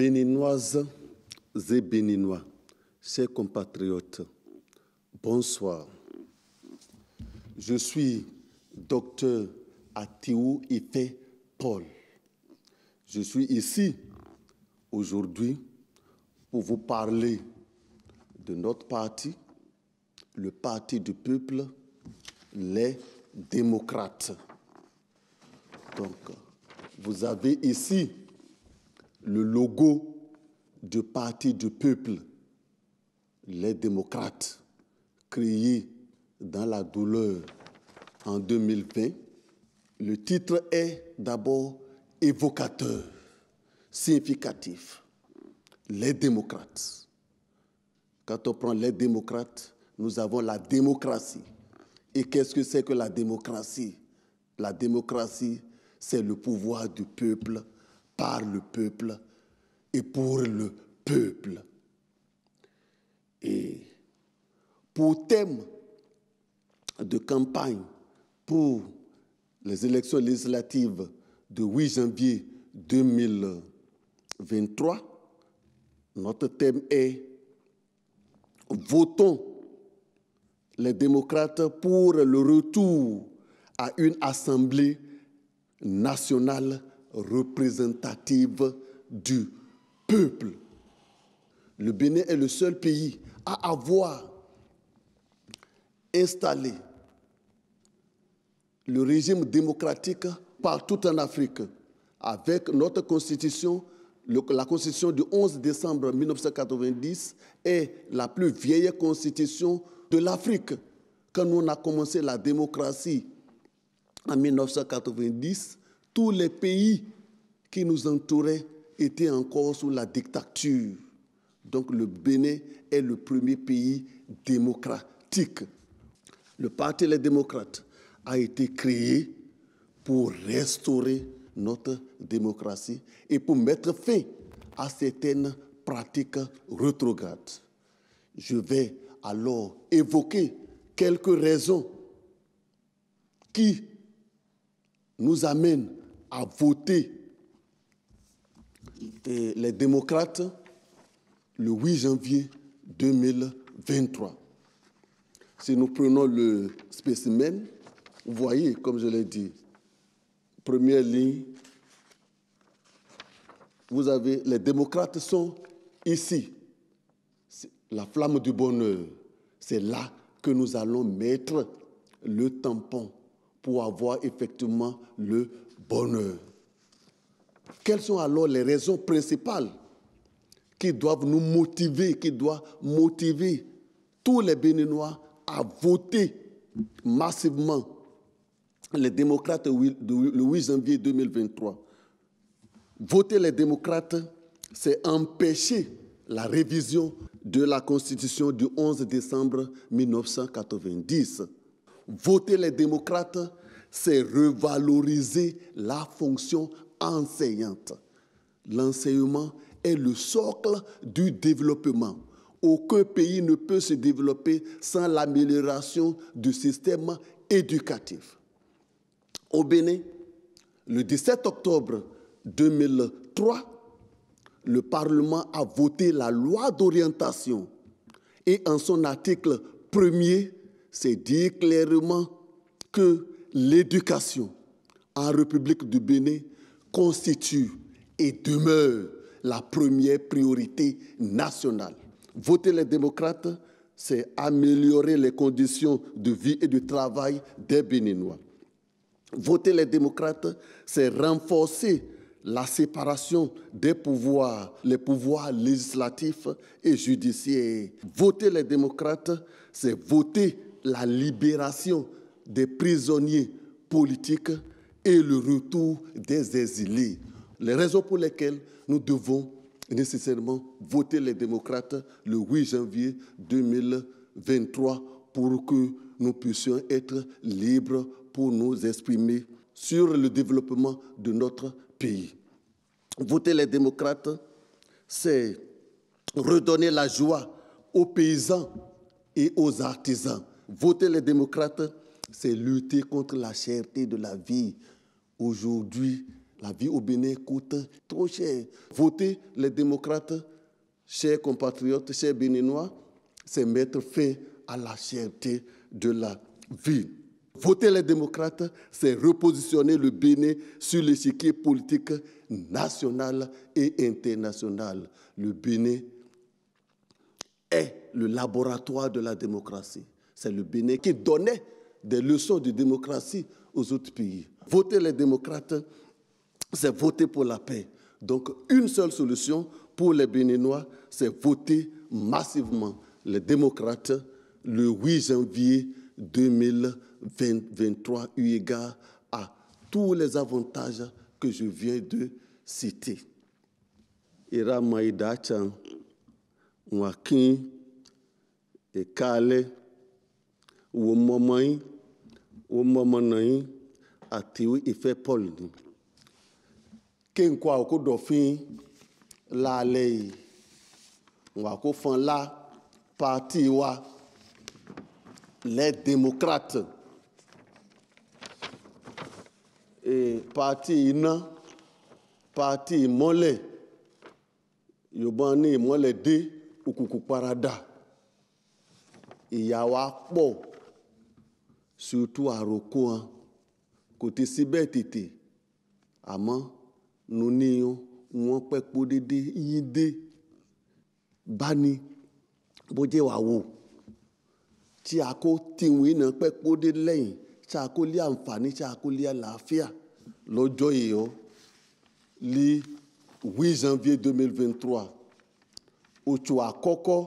Béninoises et Béninois, chers compatriotes, bonsoir. Je suis Dr Atiou Ife Paul. Je suis ici aujourd'hui pour vous parler de notre parti, le Parti du peuple, les démocrates. Donc, vous avez ici le logo du Parti du peuple, les démocrates, créé dans la douleur en 2020. Le titre est d'abord évocateur, significatif. Les démocrates. Quand on prend les démocrates, nous avons la démocratie. Et qu'est-ce que c'est que la démocratie? La démocratie, c'est le pouvoir du peuple, par le peuple et pour le peuple. Et pour thème de campagne pour les élections législatives de 8 janvier 2023, notre thème est « Votons les démocrates pour le retour à une assemblée nationale représentative du peuple ». Le Bénin est le seul pays à avoir installé le régime démocratique partout en Afrique, avec notre constitution. La constitution du 11 décembre 1990 est la plus vieille constitution de l'Afrique. Quand nous avons commencé la démocratie en 1990, tous les pays qui nous entouraient étaient encore sous la dictature. Donc le Bénin est le premier pays démocratique. Le Parti des démocrates a été créé pour restaurer notre démocratie et pour mettre fin à certaines pratiques rétrogrades. Je vais alors évoquer quelques raisons qui nous amènent à voter les démocrates le 8 janvier 2023. Si nous prenons le spécimen, vous voyez, comme je l'ai dit, première ligne, vous avez les démocrates sont ici. La flamme du bonheur, c'est là que nous allons mettre le tampon pour avoir effectivement le bonheur. Quelles sont alors les raisons principales qui doivent nous motiver, qui doivent motiver tous les Béninois à voter massivement les démocrates le 8 janvier 2023. Voter les démocrates, c'est empêcher la révision de la Constitution du 11 décembre 1990. Voter les démocrates, c'est revaloriser la fonction enseignante. L'enseignement est le socle du développement. Aucun pays ne peut se développer sans l'amélioration du système éducatif. Au Bénin, le 17 octobre 2003, le Parlement a voté la loi d'orientation et en son article 1er, c'est dit clairement que l'éducation en République du Bénin constitue et demeure la première priorité nationale. Voter les démocrates, c'est améliorer les conditions de vie et de travail des Béninois. Voter les démocrates, c'est renforcer la séparation des pouvoirs, les pouvoirs législatifs et judiciaires. Voter les démocrates, c'est voter la libération des prisonniers politiques et le retour des exilés. Les raisons pour lesquelles nous devons nécessairement voter les démocrates le 8 janvier 2023 pour que nous puissions être libres pour nous exprimer sur le développement de notre pays. Voter les démocrates, c'est redonner la joie aux paysans et aux artisans. Voter les démocrates, c'est lutter contre la cherté de la vie. Aujourd'hui, La vie au Bénin coûte trop cher. Voter les démocrates, chers compatriotes, chers Béninois, c'est mettre fin à la cherté de la vie. Voter les démocrates, c'est repositionner le Bénin sur l'échiquier politique national et international. Le Bénin est le laboratoire de la démocratie. C'est le Bénin qui donnait des leçons de démocratie aux autres pays. Voter les démocrates, c'est voter pour la paix. Donc, une seule solution pour les Béninois, c'est voter massivement les démocrates le 8 janvier 2023, eu égard à tous les avantages que je viens de citer. Ira maïda chan, wakin, et kale, ou momai, ou momanai, atiwi ife Paul. Ken kwa oko dofin la lei, wako fan la parti wa les démocrates et parti ina parti mole yobani mole de ukuku parada ìyàwó pọ̀ surtout àròkọ côté síbẹ̀ tètè àmọ́ nous níyàn wọ́n pẹ́ pọ́ dédé yín dé bá ní bó jẹ́ wà wò tí a kó tiwìn náà pẹ́ pọ́ dé lẹ́yìn tí a kó lé àǹfààní tí a kó lé àlàáfíà lọ́jọ́ ìyọ́ lé 8 janvier 2023 oṣù àkọ́kọ́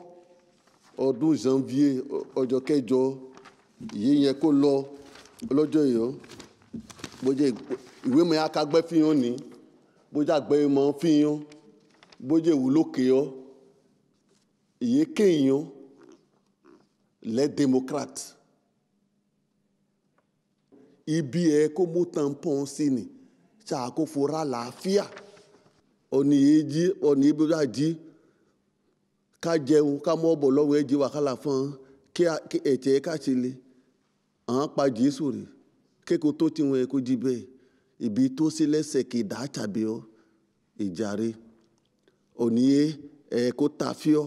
ọdún janvier ọjọ́ kẹjọ yìí yẹn kó lọ lọ́jọ́ ìyọ́ bó jẹ́ ìwé mọ̀ ya ká gbẹ́ fihàn ní bó jẹ́ àgbẹ̀ mọ̀ fihàn bó jẹ́ ìwúlò kéọ́ ìyé kéèyàn les démocrates ibi ẹ̀ kó mú tampon sí ni ṣáà kó fora làáfíà ọ̀nì èjì ọ̀nì ibi bá jí ká jẹun ká mọ́ bọ̀ lọ́wọ́ ẹ̀jẹ̀ wàhálà fún kí ẹ̀jẹ̀ ká ṣe lè àwọn pa Jésù rè kéko tó ti wọn kó jí bẹ́ẹ̀ ibi tó sí lẹ́sẹ̀ kì í dá tàbí ọ ìjàre òní ẹ̀ kó tàfíọ́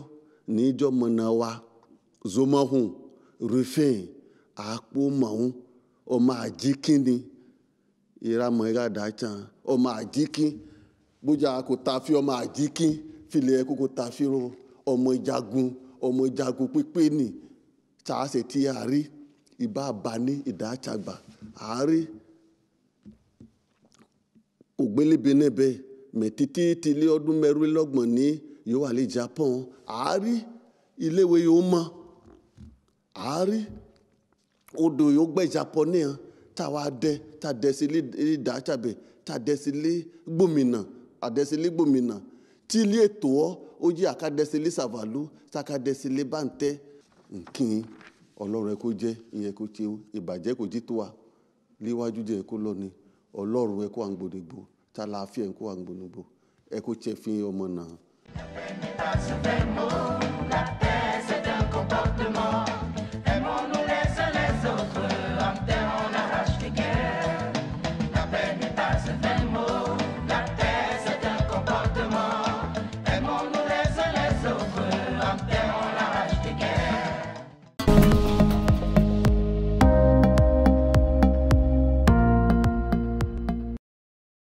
níjọ́ mọ̀nà wa zomahun rufin àpò mọ̀hún ọmọ àjíkíni ìramọ̀ ìradàchan ọmọ àjíkín bójá kò tàfí ọmọ àjíkín filẹ̀ kó kò tàfíró ọmọ ìjagun pípé nì tààsẹ̀ tí a rí ìbá bá ní ìdáchàgbà àárí ògbélébé nẹ́bẹ̀ mẹ́títí tilé ọdún mẹ́rìnlọ́gbọ̀n ní yóò wà lé Japan àárí iléèwé yóò mọ́ àárí odò yóò gbẹ́ Japonais táwa tá dẹ́sílé ìdáchàbẹ̀ tá dẹ́sílé gbòmìnà tí ilé ètò ó jẹ́ àkádẹ́sílé Sàvàlú tákádẹ́sílé Bántẹ́ nkìn ọlọ́run ẹ kó jẹ́ ìyẹn kó ṣe ìbàjẹ́ kò jí tó wa léwájú jẹ́ ẹ kó lọ ni ọlọ́run ẹ kó àǹgbòdìgbò tá láàfíà ẹ kó àǹgbòdìgbò ẹ kó ṣe fi ọmọ náà.